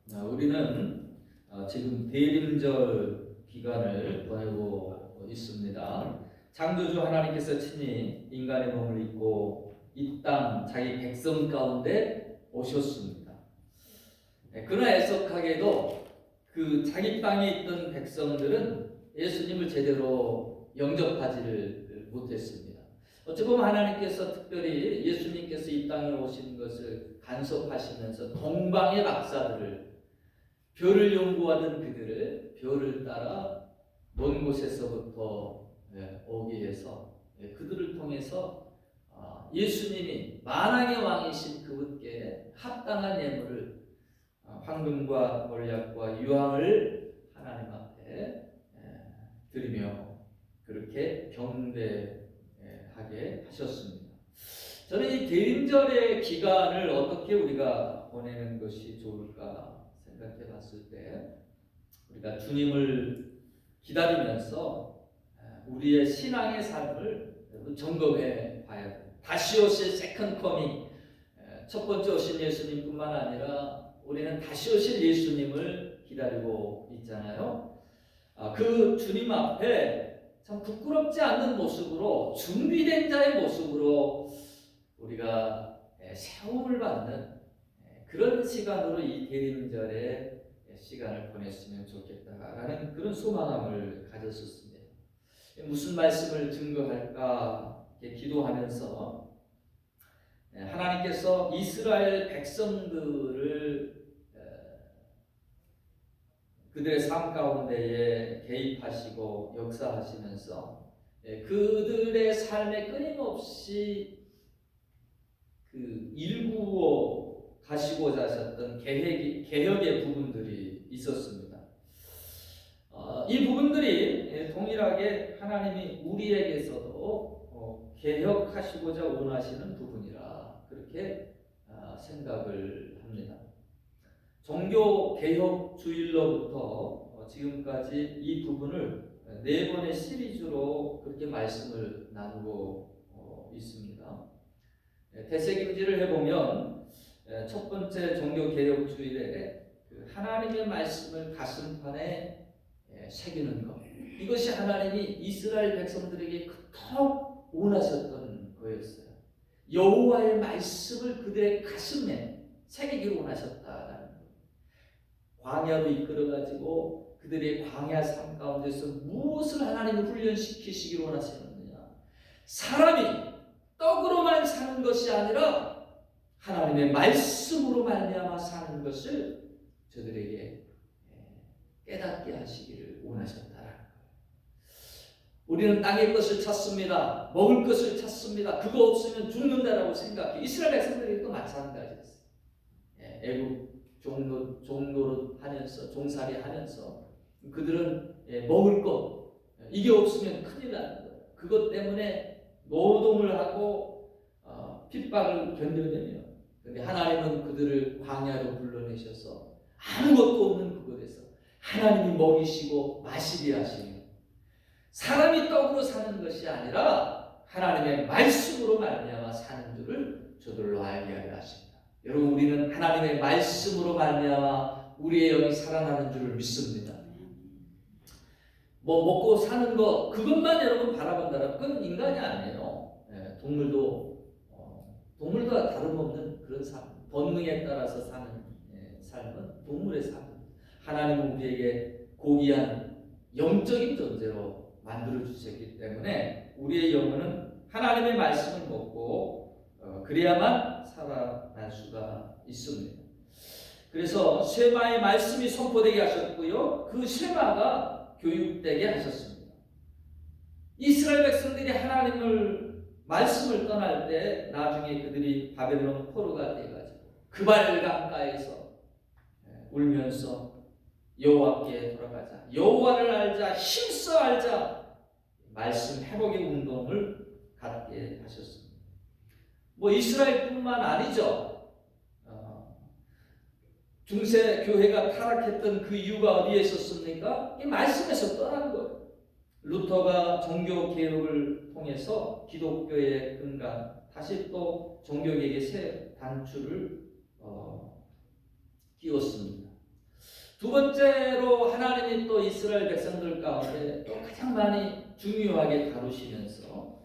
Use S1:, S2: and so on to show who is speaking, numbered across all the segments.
S1: 우리는 지금 대림절 기간을 보내고 있습니다. 창조주 하나님께서 친히 인간의 몸을 입고 이 땅 자기 백성 가운데 오셨습니다. 그러나 애석하게도 그 자기 땅에 있던 백성들은 예수님을 제대로 영접하지를 못했습니다. 어찌 보면 하나님께서 특별히 예수님께서 이 땅에 오신 것을 간섭하시면서 동방의 박사들을, 별을 연구하던 그들을 별을 따라 먼 곳에서부터 오게 해서 그들을 통해서 예수님이 만왕의 왕이신 그분께 합당한 예물을, 황금과 몰약과 유황을 하나님 앞에 드리며 그렇게 경배하게 하셨습니다. 저는 이 대림절의 기간을 어떻게 우리가 보내는 것이 좋을까 생각해 봤을 때, 우리가 주님을 기다리면서 우리의 신앙의 삶을 점검해 봐야 돼요. 다시 오실 세컨 커밍, 첫 번째 오신 예수님뿐만 아니라 우리는 다시 오실 예수님을 기다리고 있잖아요. 그 주님 앞에 참 부끄럽지 않는 모습으로, 준비된 자의 모습으로 우리가 세움을 받는 그런 시간으로 이 대림절의 시간을 보냈으면 좋겠다라는 그런 소망함을 가졌었습니다. 무슨 말씀을 증거할까 기도하면서 하나님께서 이스라엘 백성들을 그들의 삶 가운데에 개입하시고 역사하시면서 그들의 삶에 끊임없이 그 일구어 가시고자 하셨던 개혁의 부분들이 있었습니다. 이 부분들이 동일하게 하나님이 우리에게서도 개혁하시고자 원하시는 부분이라 그렇게 생각을 합니다. 종교 개혁 주일로부터 지금까지 이 부분을 4번의 시리즈로 그렇게 말씀을 나누고 있습니다. 대책임지를 해보면 첫 번째 종교 개혁 주일에 하나님의 말씀을 가슴판에 새기는 것, 이것이 하나님이 이스라엘 백성들에게 그토록 원하셨던 거였어요. 여호와의 말씀을 그들의 가슴에 새기기를 원하셨다라는 거예요. 광야로 이끌어가지고 그들의 광야 삶 가운데서 무엇을 하나님이 훈련시키시기를 원하셨느냐, 사람이 떡으로만 사는 것이 아니라 하나님의 말씀으로 말미암아 사는 것을 저들에게 깨닫게 하시기를 원하셨다라는 거예요. 우리는 땅의 것을 찾습니다. 먹을 것을 찾습니다. 그거 없으면 죽는다라고 생각해. 이스라엘 백성들이 또 마찬가지였어요. 애국 종노릇 하면서, 종살이 하면서 그들은 먹을 것, 이게 없으면 큰일 나는 거예요. 그것 때문에 노동을 하고 핍박을 견뎌내며, 그런데 하나님은 그들을 광야로 불러내셔서 아무것도 없는 그곳에서 하나님이 먹이시고 마시게 하시며, 사람이 떡으로 사는 것이 아니라 하나님의 말씀으로 말미암아 사는 줄을 저들로 알게 하려 하십니다. 여러분, 우리는 하나님의 말씀으로 말미암아 우리의 영이 살아나는 줄을 믿습니다. 먹고 사는 것, 그것만 여러분 바라본다면 그건 인간이 아니에요. 동물과 다름없는 그런 삶, 본능에 따라서 사는 삶은 동물의 삶입니다. 하나님은 우리에게 고귀한 영적인 존재로 만들어 주셨기 때문에 우리의 영혼은 하나님의 말씀을 먹고 그래야만 살아날 수가 있습니다. 그래서 쉐마의 말씀이 선포되게 하셨고요, 그 쉐마가 교육되게 하셨습니다. 이스라엘 백성들이 하나님을 말씀을 떠날 때 나중에 그들이 바벨론 포로가 돼가지고 그발 강가에서 울면서 여호와께 돌아가자, 여호와를 알자, 힘써 알자, 말씀 회복의 운동을 갖게 하셨습니다. 이스라엘뿐만 아니죠. 중세 교회가 타락했던 그 이유가 어디에 있었습니까? 이 말씀에서 떠난 거예요. 루터가 종교 개혁을 통해서 기독교의 근간, 다시 또 종교개혁의 새 단추를 끼웠습니다. 두 번째로 하나님이 또 이스라엘 백성들 가운데 또 가장 많이 중요하게 다루시면서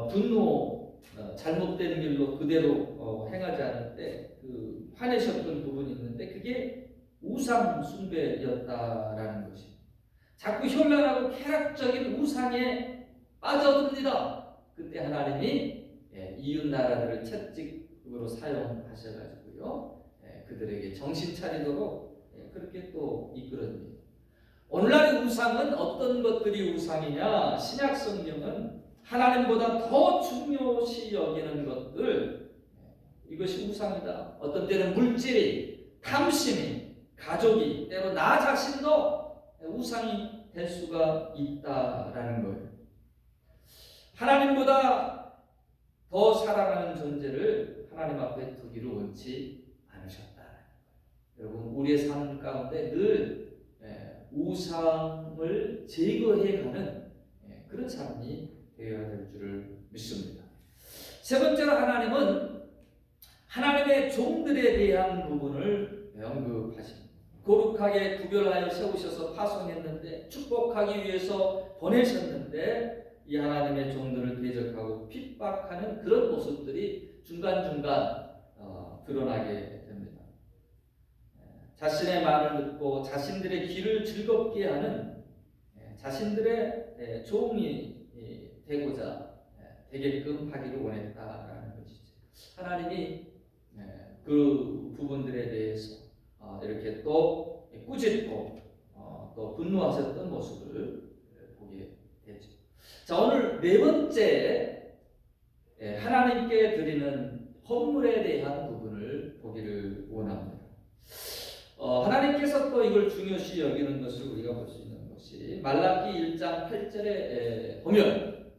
S1: 분노, 잘못된 길로 그대로 행하지 않을 때 그 화내셨던 부분이 있는데 그게 우상 숭배였다라는 것입니다. 자꾸 현란하고 쾌락적인 우상에 빠져듭니다. 그때 하나님이 이웃 나라들을 채찍으로 사용하셔가지고요, 그들에게 정신 차리도록 그렇게 또 이끌어줍니다. 오늘날의 우상은 어떤 것들이 우상이냐? 신약 성경은 하나님보다 더 중요시 여기는 것들, 이것이 우상이다. 어떤 때는 물질이, 탐심이, 가족이, 때로 나 자신도 우상이 될 수가 있다라는 거예요. 하나님보다 더 사랑하는 존재를 하나님 앞에 두기를 원치 않으셨다라는 거예요. 여러분, 우리의 삶 가운데 늘 우상을 제거해가는 그런 삶이 되어야 될 줄을 믿습니다. 세 번째로 하나님은 하나님의 종들에 대한 부분을 언급하십니다. 거룩하게 구별하여 세우셔서 파송했는데 축복하기 위해서 보내셨는데 이 하나님의 종들을 대적하고 핍박하는 그런 모습들이 중간중간 드러나게 됩니다. 자신의 말을 듣고 자신들의 길을 즐겁게 하는 자신들의 종이 되게끔 하기를 원했다라는 것이죠. 하나님이 그 부분들에 대해서 이렇게 또 꾸짖고 또 분노하셨던 모습을 보게 되죠. 자, 오늘 네 번째 하나님께 드리는 헌물에 대한 부분을 보기를 원합니다. 하나님께서 또 이걸 중요시 여기는 것을 우리가 볼 수 있는 것이 말라기 1장 8절에 보면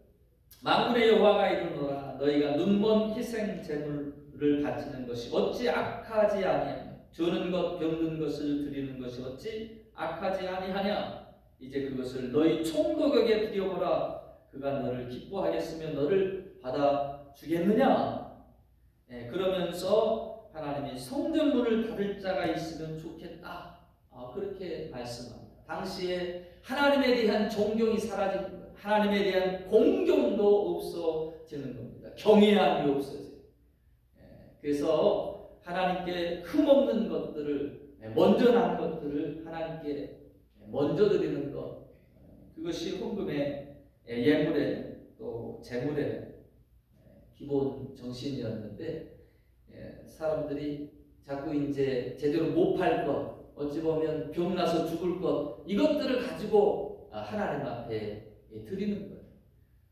S1: 만군의 여호와가 이르노라 너희가 눈먼 희생 제물을 바치는 것이 어찌 악하지 아니하냐 주는 것 병든 것을 드리는 것이 어찌 악하지 아니하냐 이제 그것을 너희 총독에게 드려보라 그가 너를 기뻐하겠으며 너를 받아주겠느냐. 그러면서 하나님이 성전문을 닫을 자가 있으면 좋겠다. 그렇게 말씀합니다. 당시에 하나님에 대한 존경이 사라지는 거예요. 하나님에 대한 공경도 없어지는 겁니다. 경외함이 없어져요. 그래서 하나님께 흠없는 것들을 먼저 난 것들을 하나님께 먼저 드리는 것 그것이 헌금의 예물의 또 제물의 기본 정신이었는데 사람들이 자꾸 이제 제대로 못 팔 것, 어찌 보면 병나서 죽을 것 이것들을 가지고 하나님 앞에 드리는 거예요.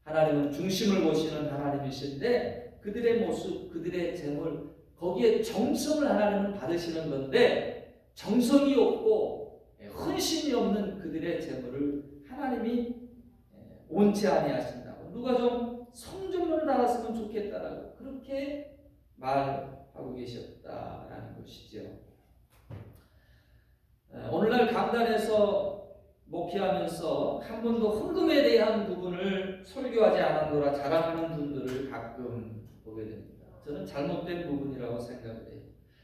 S1: 하나님은 중심을 보시는 하나님이신데 그들의 모습, 그들의 제물 거기에 정성을 하나님은 받으시는 건데 정성이 없고 헌신이 없는 그들의 제물을 하나님이 원치 아니하신다고 누가 좀 성전문을 닫았으면 좋겠다라고 그렇게 말하고 계셨다라는 것이죠. 오늘날 강단에서 목회하면서 한 번도 헌금에 대한 부분을 설교하지 않았노라 자랑하는 분들을 가끔 보게 됩니다. 저는 잘못된 부분이라고 생각을 해요.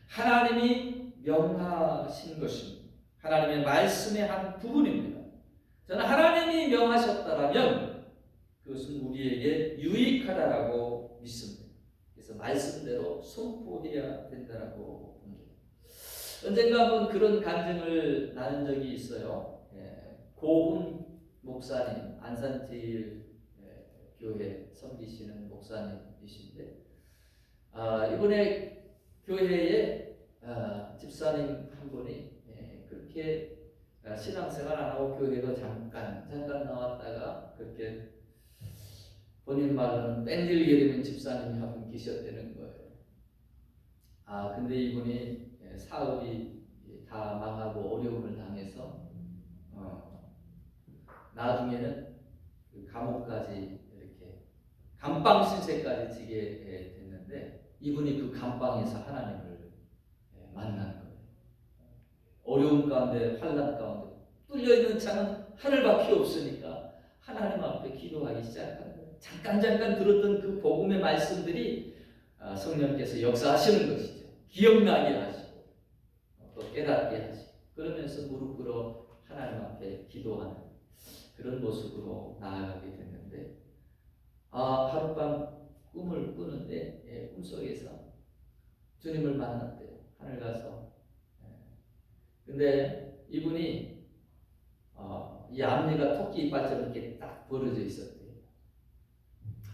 S1: 하나님이 명하신 것입니다. 하나님의 말씀의 한 부분입니다. 저는 하나님이 명하셨다라면 그것은 우리에게 유익하다라고 믿습니다. 그래서 말씀대로 선포해야 된다라고 봅니다. 언젠가 한번 그런 간증을 나눈 적이 있어요. 고훈 목사님, 안산제일 교회 섬기시는 목사님이신데 이번에 교회에 집사님 한 분이 그렇게 신앙생활 안 하고 교회도 잠깐 나왔다가 그렇게 본인 말로는 뺀질거리는 집사님이 한 분 계셨다는 거예요. 근데 이분이 사업이 다 망하고 어려움을 당해서 나중에는 그 감옥까지 이렇게 감방 신세까지 지게 됐는데 이분이 그 감방에서 하나님을 만난 거예요. 어려움 가운데 환난 가운데 뚫려 있는 창은 하늘밖에 없으니까 하나님 앞에 기도하기 시작한 거예요. 잠깐 들었던 그 복음의 말씀들이 성령께서 역사하시는 것이죠. 기억나게 하시고 또 깨닫게 하시. 그러면서 무릎 꿇어 하나님 앞에 기도하는 그런 모습으로 나아가게 됐는데, 하룻밤 꿈을 꾸는데 꿈속에서 주님을 만났대요. 하늘 가서. 근데 이분이 이 앞니가 토끼 이빨처럼 이렇게 딱 벌어져 있었대요.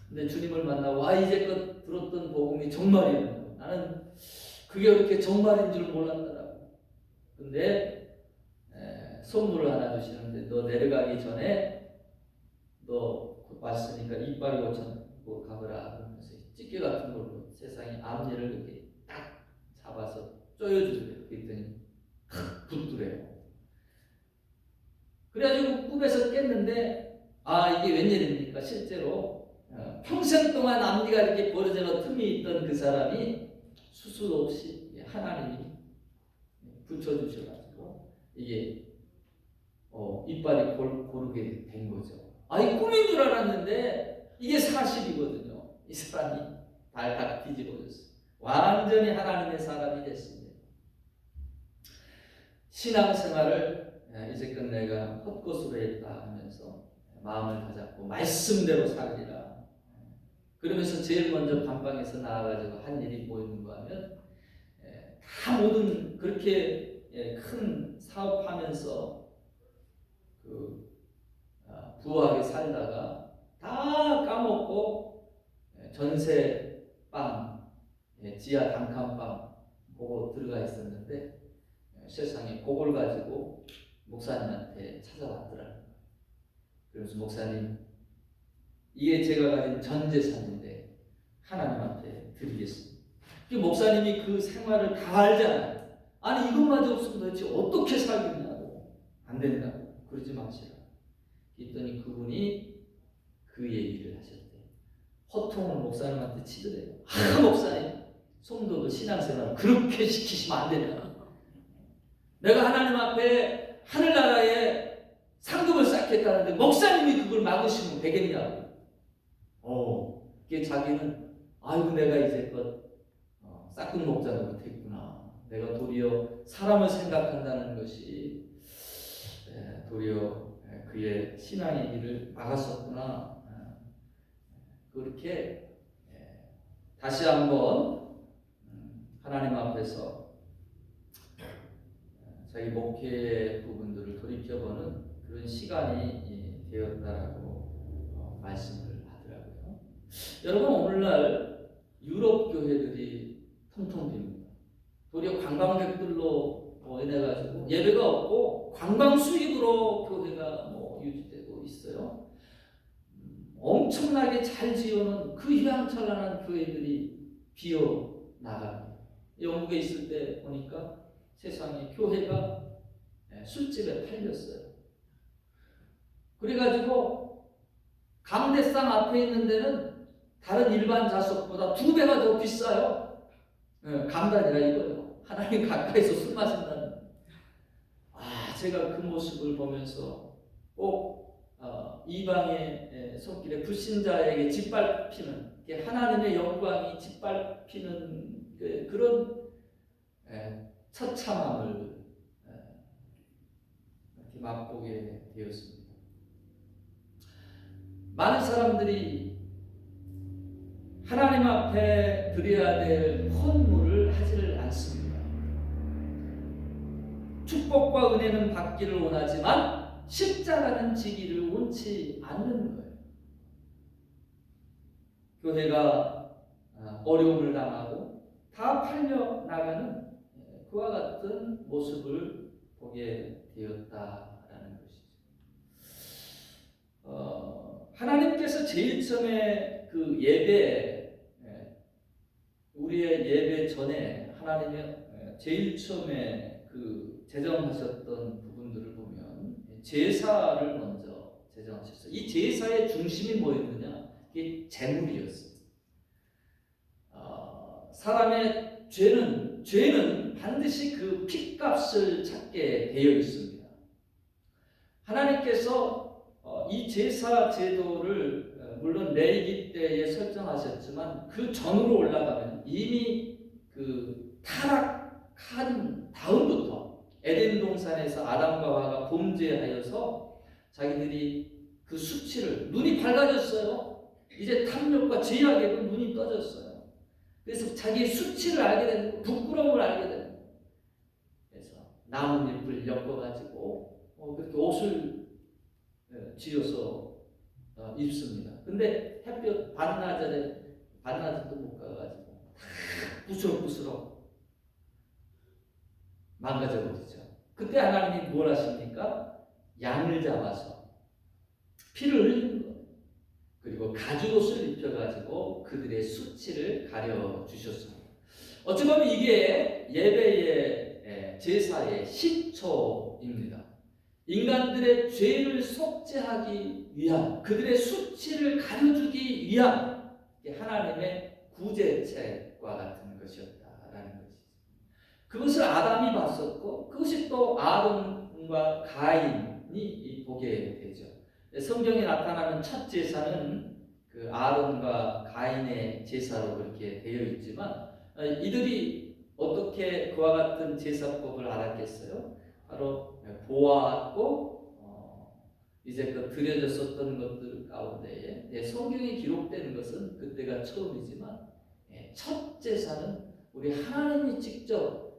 S1: 근데 주님을 만나고 이제껏 들었던 복음이 정말이에요. 나는 그게 그렇게 정말인 줄 몰랐더라고. 근데 선물을 하나 주시는데, 너 내려가기 전에 너 왔으니까 이빨 고쳐 가거라 그러면서 찌개 같은 걸로 세상에 앞니를 이렇게 딱 잡아서 쪼여주세요. 그랬더니 붙더래요. 그래가지고 꿈에서 깼는데, 이게 웬일입니까? 실제로 평생 동안 앞니가 이렇게 벌어져 틈이 있던 그 사람이 수술 없이 하나님이 붙여주셔가지고 이게 이빨이 고르게 된 거죠. 이 꿈인 줄 알았는데 이게 사실이거든요. 이 사람이 발딱 뒤집어졌어요. 완전히 하나님의 사람이 됐습니다. 신앙생활을 이제껏 내가 헛것으로 했다 하면서 마음을 다잡고 말씀대로 살리라. 그러면서 제일 먼저 감방에서 나와가지고 한 일이 뭐였는가 하면, 다 모든 그렇게 큰 사업하면서 부하게 살다가 다 까먹고 전세방, 지하 단칸방 그거 들어가 있었는데, 세상에 그걸 가지고 목사님한테 찾아왔더라고요. 그래서 목사님, 이게 제가 가진 전 재산인데 하나님한테 드리겠습니다. 그 목사님이 그 생활을 다 알잖아요. 이것마저 없으면 도대체 어떻게 살겠냐고. 안 된다고. 그러지 마시라. 그랬더니 그분이 그 얘기를 하셨대요. 호통을 목사님한테 치더래요. 목사님, 성도도 신앙생활을 그렇게 시키시면 안 된다. 내가 하나님 앞에 하늘나라에 상급을 쌓겠다는데 목사님이 그걸 막으시면 되겠냐고. 그게 자기는 내가 이제껏 싹둑 목자가 됐구나. 내가 도리어 사람을 생각한다는 것이 도리어 그의 신앙의 길을 막았었구나. 그렇게 다시 한번 하나님 앞에서 자기 목회 부분들을 돌이켜보는 그런 시간이 되었다라고 말씀을 하더라고요. 여러분, 오늘날 유럽 교회들이 텅텅 빕니다. 도리어 관광객들로 인해가지고 예배가 없고 관광 수입으로 교회가 유지되고 있어요. 엄청나게 잘 지어놓은 그 휘황찬란한 교회들이 비어 나갑니다. 영국에 있을 때 보니까 세상에 교회가 술집에 팔렸어요. 그래가지고 강대상 앞에 있는 데는 다른 일반 좌석보다 2배가 더 비싸요. 감단이라 이거예요. 하나님 가까이서 술 마신다는. 제가 그 모습을 보면서 꼭 이방의 손길에 불신자에게 짓밟히는 하나님의 영광이 짓밟히는 그런 처참함을 이렇게 맛보게 되었습니다. 많은 사람들이 하나님 앞에 드려야 될 헌물을 하지를 않습니다. 축복과 은혜는 받기를 원하지만 십자가는 지기를 원치 않는 거예요. 교회가 어려움을 당하고 다 팔려 나가는 그와 같은 모습을 보게 되었다라는 것이죠. 하나님께서 제일 처음에 그 예배, 우리의 예배 전에 하나님의 제일 처음에 그 제정하셨던 부분들을 보면 제사를 먼저 제정하셨어요. 이 제사의 중심이 뭐였느냐? 이게 제물이었어요. 사람의 죄는 반드시 그 핏값을 찾게 되어 있습니다. 하나님께서 이 제사 제도를 물론 레위기 때에 설정하셨지만 그 전으로 올라가면 이미 그 타락한 다음부터 에덴 동산에서 아담과 하와가 범죄하여서 자기들이 그 수치를 눈이 밝아졌어요. 이제 탐욕과 죄악에도 눈이 떠졌어요. 그래서 자기의 수치를 알게 되고 부끄러움을 알게 되고 그래서 나뭇잎을 엮어가지고 그렇게 옷을 지어서 입습니다. 근데 햇볕 반나절도 못 가가지고 부스럭부스럭 망가져버리죠. 그때 하나님이 뭘 하십니까? 양을 잡아서 피를 흘리는 거예요. 그리고 가죽옷을 입혀가지고 그들의 수치를 가려주셨습니다. 어찌 보면 이게 예배의 제사의 시초입니다. 인간들의 죄를 속죄하기 위한, 그들의 수치를 가려주기 위한 하나님의 구제책과 같은 것이었다라는 것이죠. 그것을 아담이 봤었고 그것이 또 아론과 가인이 보게 되죠. 성경에 나타나는 첫 제사는 그 아론과 가인의 제사로 그렇게 되어 있지만 이들이 어떻게 그와 같은 제사법을 알았겠어요? 바로 보았고 이제껏 드려졌었던 것들 가운데에 성경에 기록되는 것은 그때가 처음이지만 첫 제사는 우리 하나님이 직접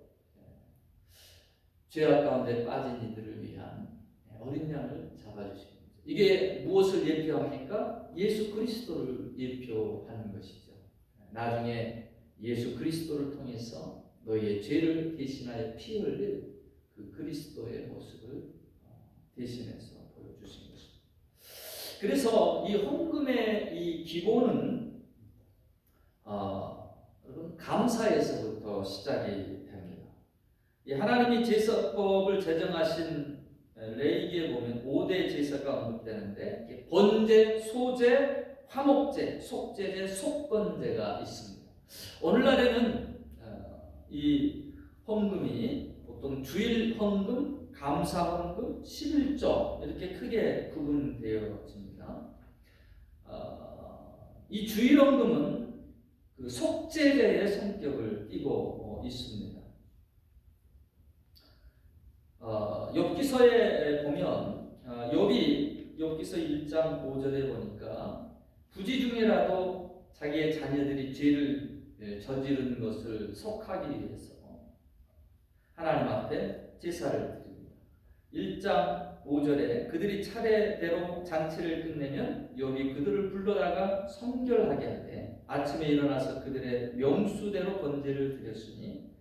S1: 죄악 가운데 빠진 이들을 위한 어린 양을 잡아주십니다. 이게 무엇을 예표합니까? 예수 그리스도를 예표하는 것이죠. 나중에 예수 그리스도를 통해서 너희의 죄를 대신하여 피 흘릴 그 그리스도의 모습을 대신해서 보여주신 것입니다. 그래서 이 헌금의 이 기본은 여러분 감사에서부터 시작이 됩니다. 이 하나님이 제사법을 제정하신 레위기에 보면 5대 제사가 언급되는데 번제, 소제, 화목제, 속제제, 속건제가 있습니다. 오늘날에는 이 헌금이 보통 주일 헌금, 감사 헌금, 11조 이렇게 크게 구분되어집니다. 이 주일 헌금은 그 속제제의 성격을 띠고 있습니다. 욥기서에 보면 욥기서 1장 5절에 보니까 부지 중에라도 자기의 자녀들이 죄를 저지른 것을 속하기 위해서 하나님 앞에 제사를 드립니다. 1장 5절에 그들이 차례대로 잔치를 끝내면 욥이 그들을 불러다가 성결하게 하되 아침에 일어나서 그들의 명수대로 번제를 드렸으니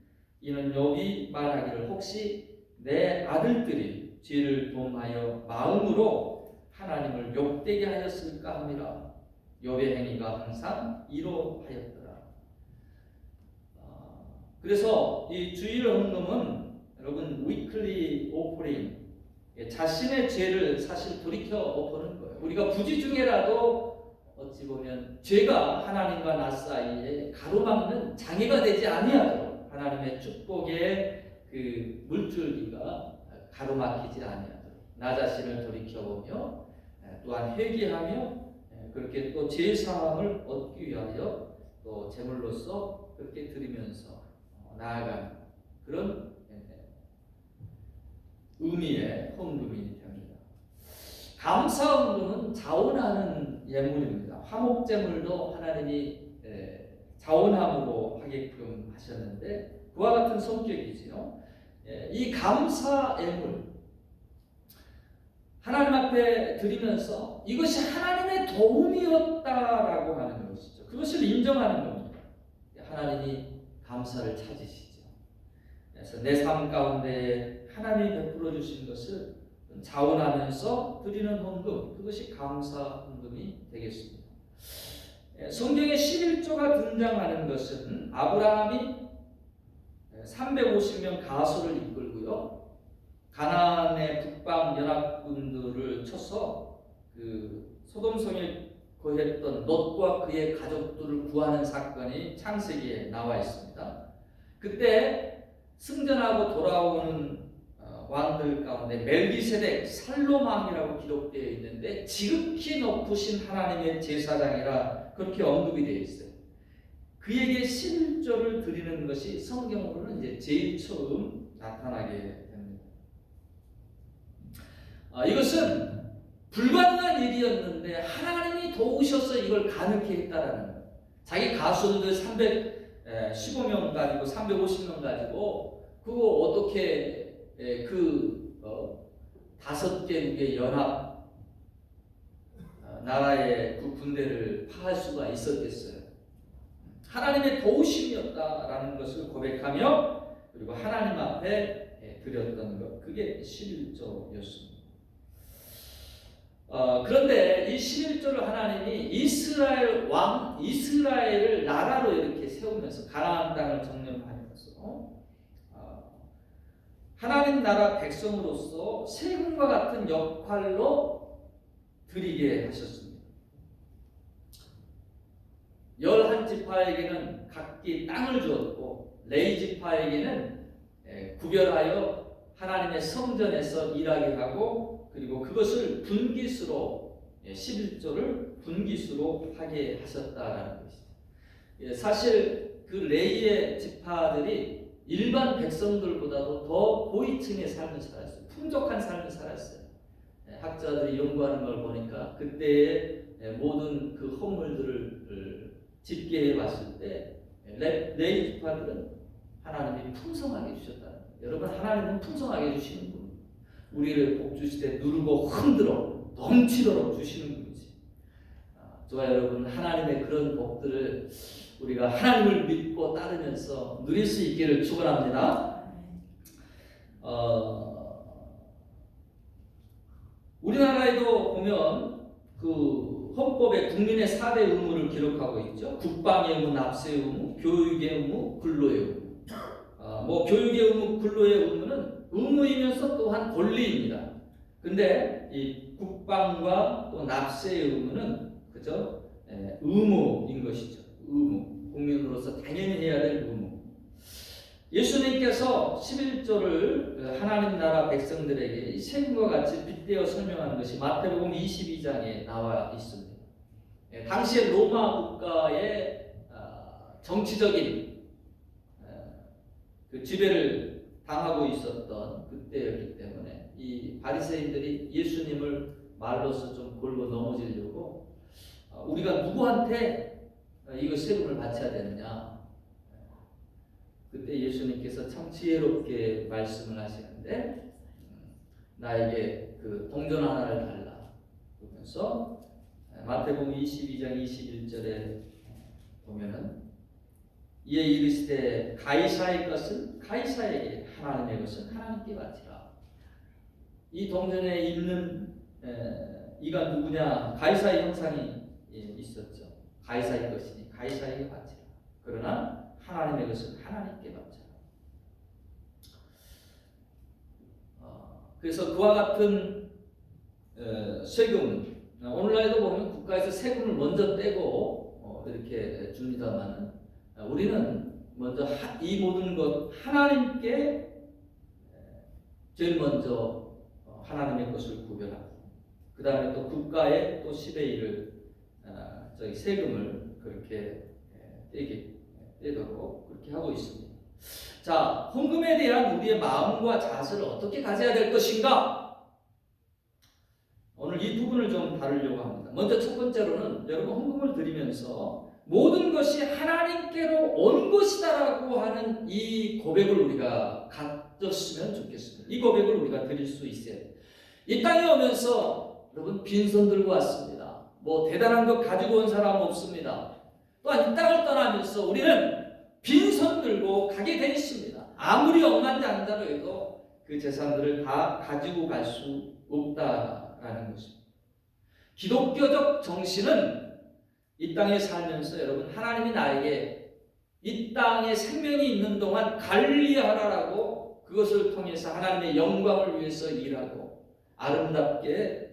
S1: 이는 욥이 말하기를 혹시 내 아들들이 죄를 범하여 마음으로 하나님을 욕되게 하였을까 함이라. 욥의 행위가 항상 이러하였더라. 그래서 이 주일 헌금은 여러분 위클리 오퍼링, 자신의 죄를 사실 돌이켜 엎는 거예요. 우리가 부지 중에라도 어찌 보면 죄가 하나님과 나 사이에 가로막는 장애가 되지 아니하도록 하나님의 축복의 그 물줄기가 가로막히지 아니하도록 나 자신을 돌이켜보며 또한 회개하며 그렇게 또 제사함을 얻기 위하여 또 제물로서 그렇게 드리면서 나아가는 그런 의미의 헌금이 됩니다. 감사 헌금은 자원하는 예물입니다. 화목제물도 하나님이 자원함으로 하게끔 하셨는데 그와 같은 성격이지요. 이 감사 예물 하나님 앞에 드리면서 이것이 하나님의 도움이었다라고 하는 것이죠. 그것을 인정하는 겁니다. 하나님이 감사를 찾으시죠. 그래서 내 삶 가운데 하나님이 베풀어 주신 것을 자원하면서 드리는 헌금, 그것이 감사 헌금이 되겠습니다. 성경에 11조가 등장하는 것은 아브라함이 350명 가수를 이끌고요, 가나안의 북방 연합군들을 쳐서 그 소돔성에 거했던 롯과 그의 가족들을 구하는 사건이 창세기에 나와 있습니다. 그때 승전하고 돌아오는 왕들 가운데 멜기세덱, 살롬왕이라고 기록되어 있는데 지극히 높으신 하나님의 제사장이라 그렇게 언급이 되어 있어요. 그에게 11조를 드리는 것이 성경으로는 이제 제일 처음 나타나게 됩니다. 이것은 불가능한 일이었는데 하나님이 도우셔서 이걸 가능케 했다라는 거예요. 자기 가수들 315명 가지고 350명 가지고 그거 어떻게 다섯 개국의 연합 나라의 그 군대를 파할 수가 있었겠어요. 하나님의 도우심이었다라는 것을 고백하며 그리고 하나님 앞에 드렸던 것, 그게 11조였습니다. 그런데 이 11조를 하나님이 이스라엘을 나라로 이렇게 세우면서 가나안 땅을 정령하면서 하나님 나라 백성으로서 세금과 같은 역할로 드리게 하셨습니다. 11지파에게는 각기 땅을 주었고 레위 지파에게는 구별하여 하나님의 성전에서 일하게 하고 그리고 그것을 분깃으로 11조를 분깃으로 하게 하셨다라는 것이죠. 사실 그 레위의 지파들이 일반 백성들보다도 더 고위층의 삶을 살았어요. 풍족한 삶을 살았어요. 학자들이 연구하는 걸 보니까 그때의 모든 그 헌물들을 집계해 봤을 때 레위 지파들은 하나님이 풍성하게 주셨다는 거예요. 여러분, 하나님은 풍성하게 주시는 분. 우리를 복 주실 때 누르고 흔들어 넘치도록 주시는 분이지. 저와 여러분, 하나님의 그런 복들을 우리가 하나님을 믿고 따르면서 누릴 수 있기를 축원합니다. 우리나라에도 보면 그 헌법에 국민의 4대 의무를 기록하고 있죠. 국방의 의무, 납세의 의무, 교육의 의무, 근로의 의무. 교육의 의무, 근로의 의무는 의무이면서 또한 권리입니다. 근데 이 국방과 또 납세의 의무는 그죠? 의무인 것이죠. 의무. 국민으로서 당연히 해야 될 의무. 예수님께서 11조를 하나님 나라 백성들에게 세금과 같이 빗대어 설명하는 것이 마태복음 22장에 나와 있습니다. 당시에 로마 국가의 정치적인 그 지배를 당하고 있었던 그때였기 때문에 이 바리새인들이 예수님을 말로서 좀 골고 넘어지려고 우리가 누구한테 이거 세금을 바쳐야 되느냐. 그때 예수님께서 참 지혜롭게 말씀을 하시는데 나에게 그 동전 하나를 달라. 그러면서 마태복음 22장 21절에 보면은 이에 이르시되 가이사의 것은 가이사에게 하나님의 것은 하나님께 바치라. 이 동전에 있는 이가 누구냐? 가이사의 형상이 있었죠. 가이사의 것이니 가이사에게 바치라. 그러나 하나님의 것은 하나님께 바치라. 그래서 그와 같은 세금, 오늘날에도 보면 국가에서 세금을 먼저 떼고 이렇게 줍니다만 우리는 먼저 이 모든 것 하나님께 제일 먼저 하나님의 것을 구별하고 그 다음에 또 국가의 또 10의 1을 세금을 그렇게 떼도록 그렇게 하고 있습니다. 자, 헌금에 대한 우리의 마음과 자세를 어떻게 가져야 될 것인가? 오늘 이 부분을 좀 다루려고 합니다. 먼저 첫 번째로는 여러분 헌금을 드리면서 모든 것이 하나님께로 온 것이다라고 하는 이 고백을 우리가 가졌으면 좋겠습니다. 이 고백을 우리가 드릴 수 있어요. 이 땅에 오면서 여러분 빈손 들고 왔습니다. 뭐 대단한 것 가지고 온 사람 없습니다. 또한 이 땅을 떠나면서 우리는 빈손 들고 가게 돼 있습니다. 아무리 억만지 않는다고 해도 그 재산들을 다 가지고 갈 수 없다라는 것입니다. 기독교적 정신은 이 땅에 살면서 여러분 하나님이 나에게 이 땅에 생명이 있는 동안 관리하라라고 그것을 통해서 하나님의 영광을 위해서 일하고 아름답게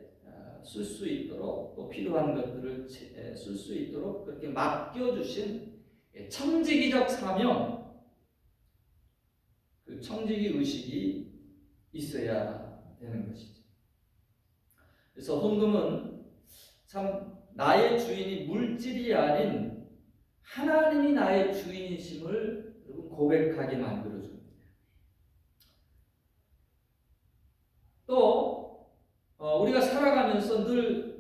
S1: 쓸 수 있도록 또 필요한 것들을 쓸 수 있도록 그렇게 맡겨주신 청지기적 사명, 그 청지기 의식이 있어야 되는 것이죠. 그래서 헌금은 참 나의 주인이 물질이 아닌 하나님이 나의 주인이심을 고백하게 만들어줍니다. 또 우리가 살아가면서 늘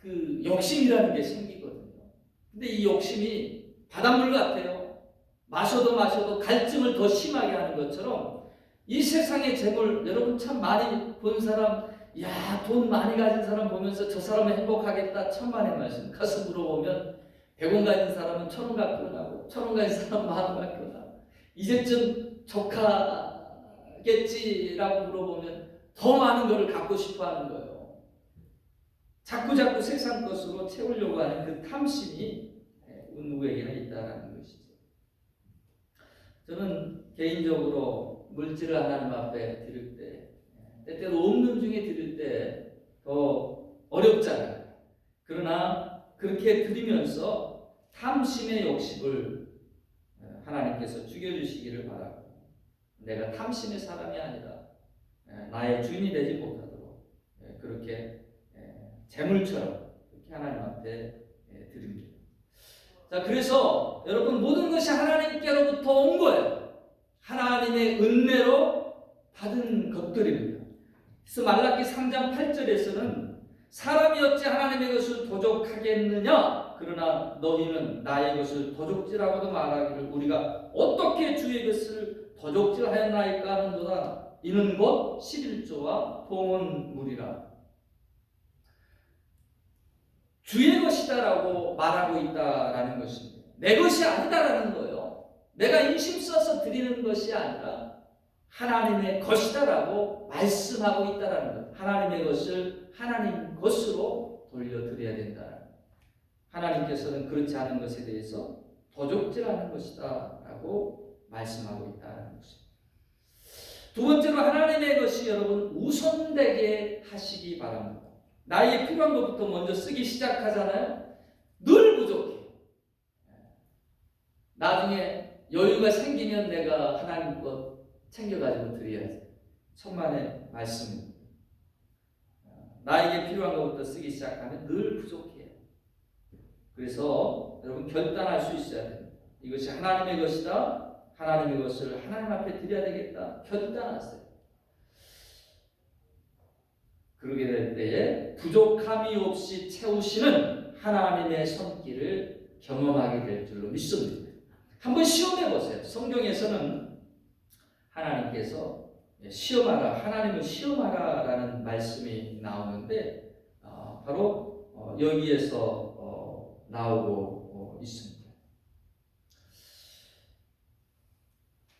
S1: 그 욕심이라는 게 생기거든요. 근데 이 욕심이 바닷물 같아요. 마셔도 갈증을 더 심하게 하는 것처럼 이 세상의 재물, 여러분 참 많이 본 사람, 야, 돈 많이 가진 사람 보면서 저 사람은 행복하겠다 천만의 말씀. 가서 물어보면 100원 가진 사람은 1,000원 갖고 나고 1,000원 가진 사람은 10,000원 갖고 나고 이제쯤 조카겠지라고 물어보면 더 많은 것을 갖고 싶어 하는 거예요. 자꾸 세상 것으로 채우려고 하는 그 탐심이 누구에게나 있다는 것이죠. 저는 개인적으로 물질을 하나님 앞에 드릴 때, 때때로 없는 중에 드릴 때 더 어렵잖아요. 그러나 그렇게 드리면서 탐심의 욕심을 하나님께서 죽여주시기를 바라고, 내가 탐심의 사람이 아니라 나의 주인이 되지 못하도록 그렇게 재물처럼 그렇게 하나님 앞에 드립니다. 자, 그래서 여러분 모든 것이 하나님께로부터 온 거예요. 하나님의 은혜로 받은 것들입니다. 그래서 말라기 3장 8절에서는 사람이 어찌 하나님의 것을 도적하겠느냐, 그러나 너희는 나의 것을 도적질하고도 말하기를 우리가 어떻게 주의 것을 도적질하였나이까 하는도다. 이는 곧 11조와 봉헌물이라. 주의 것이다라고 말하고 있다라는 것입니다. 내 것이 아니다라는 거예요. 내가 인심 써서 드리는 것이 아니라 하나님의 것이다라고 말씀하고 있다라는 것. 하나님의 것을 하나님 것으로 돌려드려야 된다. 하나님께서는 그렇지 않은 것에 대해서 도적질하는 것이다라고 말씀하고 있다는 것입니다. 두 번째로 하나님의 것이 여러분 우선되게 하시기 바랍니다. 나에게 필요한 것부터 먼저 쓰기 시작하잖아요. 늘 부족해요. 나중에 여유가 생기면 내가 하나님 것 챙겨가지고 드려야지. 천만의 말씀입니다. 나에게 필요한 것부터 쓰기 시작하면 늘 부족해요. 그래서 여러분 결단할 수 있어야 됩니다. 이것이 하나님의 것이다. 하나님의 것을 하나님 앞에 드려야 되겠다. 결단하세요. 그러게 될 때에 부족함이 없이 채우시는 하나님의 손길을 경험하게 될 줄로 믿습니다. 한번 시험해 보세요. 성경에서는 하나님께서 시험하라, 하나님을 시험하라라는 말씀이 나오는데 바로 여기에서 나오고 있습니다.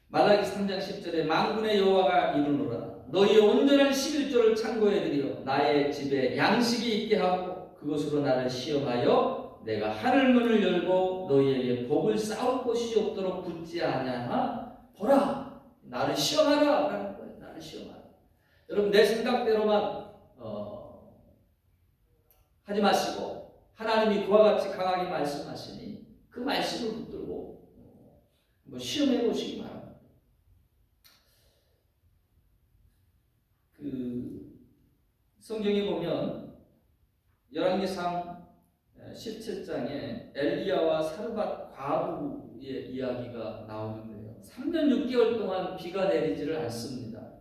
S1: 말라기 3장 10절에 만군의 여호와가 이르노라 너희의 온전한 11조를 창고에 들여 나의 집에 양식이 있게 하고 그것으로 나를 시험하여 내가 하늘문을 열고 너희에게 복을 쌓을 곳이 없도록 붙지 아니하나 보라 나를 시험하라 라는 거예요. 나를 시험하라. 여러분 내 생각대로만 하지 마시고 하나님이 그와 같이 강하게 말씀하시니 그 말씀을 붙들고 한번 시험해 보시기 바랍니다. 성경에 보면 열왕기상 17장에 엘리야와 사르밧 과부의 이야기가 나오는데요. 3년 6개월 동안 비가 내리지를 않습니다.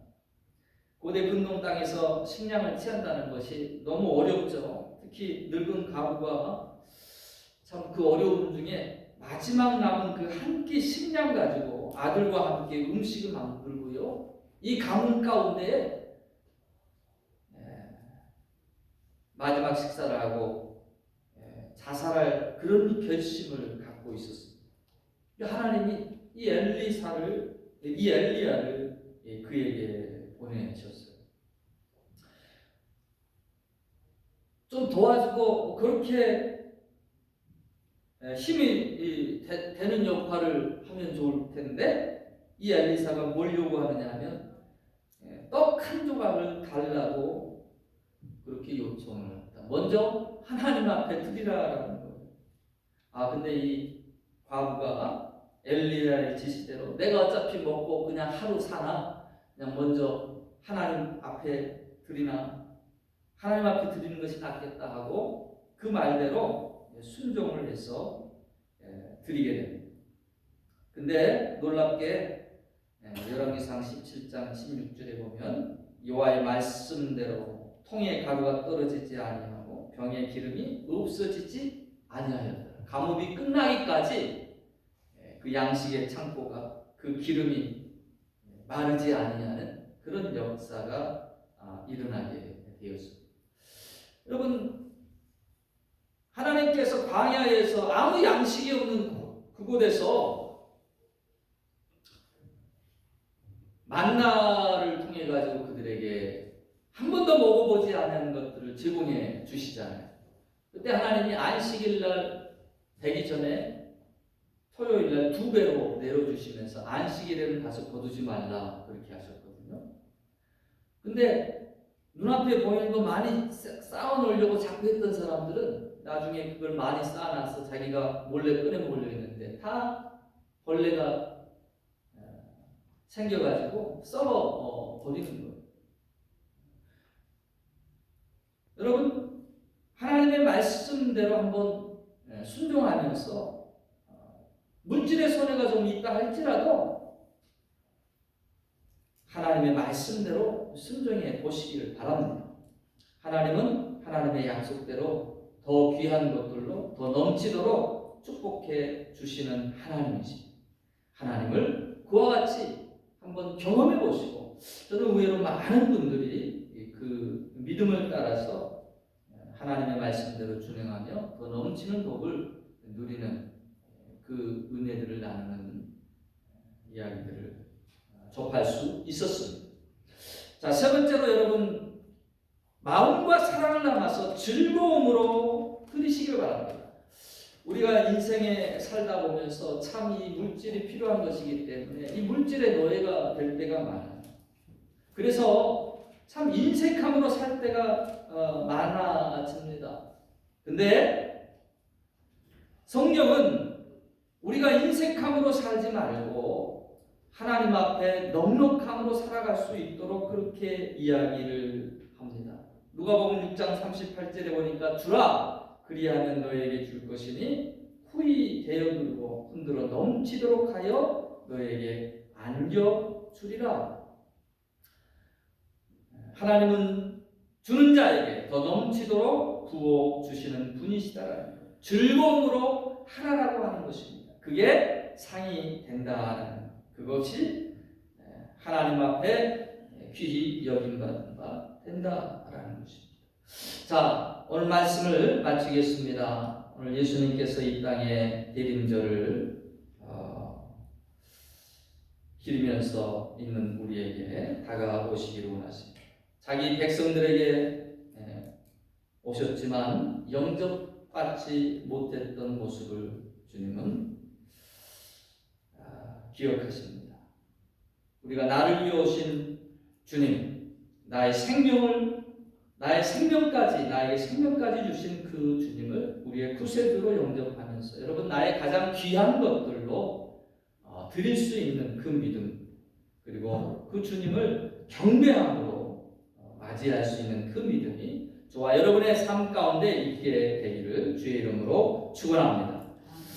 S1: 고대 근동 땅에서 식량을 취한다는 것이 너무 어렵죠. 특히 늙은 과부가 참 그 어려움 중에 마지막 남은 그 한 끼 식량 가지고 아들과 함께 음식을 만들고요. 이 가뭄 가운데 마지막 식사를 하고 자살할 그런 결심을 갖고 있었습니다. 하나님이 이 엘리야를 그에게 보내셨어요. 좀 도와주고 그렇게 힘이 되는 역할을 하면 좋을 텐데 이 엘리사가 뭘 요구하느냐 하면 떡 한 조각을 달라고 그렇게 요청을 합니다. 먼저 하나님 앞에 드리라라는 거예요. 근데 이 과부가 엘리야의 지시대로 내가 어차피 먹고 그냥 하루 사나 그냥 먼저 하나님 앞에 드리나 하나님 앞에 드리는 것이 낫겠다 하고 그 말대로 순종을 해서 드리게 됩니다. 근데 놀랍게 열왕기상 17장 16절에 보면 여호와의 말씀대로 통에 가루가 떨어지지 아니하고 병에 기름이 없어지지 아니하였더라. 가뭄이 끝나기까지 그 양식의 창고가 그 기름이 마르지 아니하는 그런 역사가 일어나게 되었습니다. 여러분, 하나님께서 광야에서 아무 양식이 없는 그곳에서 만나를 통해 가지고 그들에게 한 번도 먹어보지 않은 것들을 제공해 주시잖아요. 그때 하나님이 안식일 날 되기 전에 토요일 날 2배로 내려주시면서 안식일에는 가서 거두지 말라 그렇게 하셨거든요. 근데 눈앞에 보이는 거 많이 쌓아놓으려고 자꾸 했던 사람들은 나중에 그걸 많이 쌓아놔서 자기가 몰래 꺼내 먹으려고 했는데 다 벌레가 생겨가지고 썩어 버리는 거예요. 여러분, 하나님의 말씀대로 한번 순종하면서 물질의 손해가 좀 있다 할지라도 하나님의 말씀대로 순종해 보시기를 바랍니다. 하나님은 하나님의 약속대로 더 귀한 것들로 더 넘치도록 축복해 주시는 하나님이십니다. 하나님을 그와 같이 한번 경험해 보시고, 저는 의외로 많은 분들이 그 믿음을 따라서 하나님의 말씀대로 준행하며 더 넘치는 복을 누리는 그 은혜들을 나누는 이야기들을 접할 수 있었습니다. 자, 세 번째로 여러분, 마음과 사랑을 담아서 즐거움으로 들으시길 바랍니다. 우리가 인생에 살다 보면서 참 이 물질이 필요한 것이기 때문에 이 물질의 노예가 될 때가 많아요. 그래서 참 인색함으로 살 때가 많아집니다. 근데 성경은 우리가 인색함으로 살지 말고 하나님 앞에 넉넉함으로 살아갈 수 있도록 그렇게 이야기를 합니다. 누가복음 6장 38절에 보니까 주라 그리하면 너에게 줄 것이니 후히 대어들고 흔들어 넘치도록 하여 너에게 안겨주리라. 하나님은 주는 자에게 더 넘치도록 부어 주시는 분이시다라는 거예요. 즐거움으로 하라라고 하는 것입니다. 그게 상이 된다라는, 그것이 하나님 앞에 귀히 여김받는 바 된다라는 것입니다. 자, 오늘 말씀을 마치겠습니다. 오늘 예수님께서 이 땅에 대림절을 기리면서 있는 우리에게 다가오시기를 원하십니다. 자기 백성들에게 오셨지만 영접받지 못했던 모습을 주님은 기억하십니다. 우리가 나를 위해 오신 주님, 나의 생명까지, 나에게 생명까지 주신 그 주님을 우리의 구세주로 영접하면서 여러분, 나의 가장 귀한 것들로 드릴 수 있는 그 믿음, 그리고 그 주님을 경배함으로 맞이할 수 있는 그 믿음이 저와 여러분의 삶 가운데 있게 되기를 주의 이름으로 축원합니다.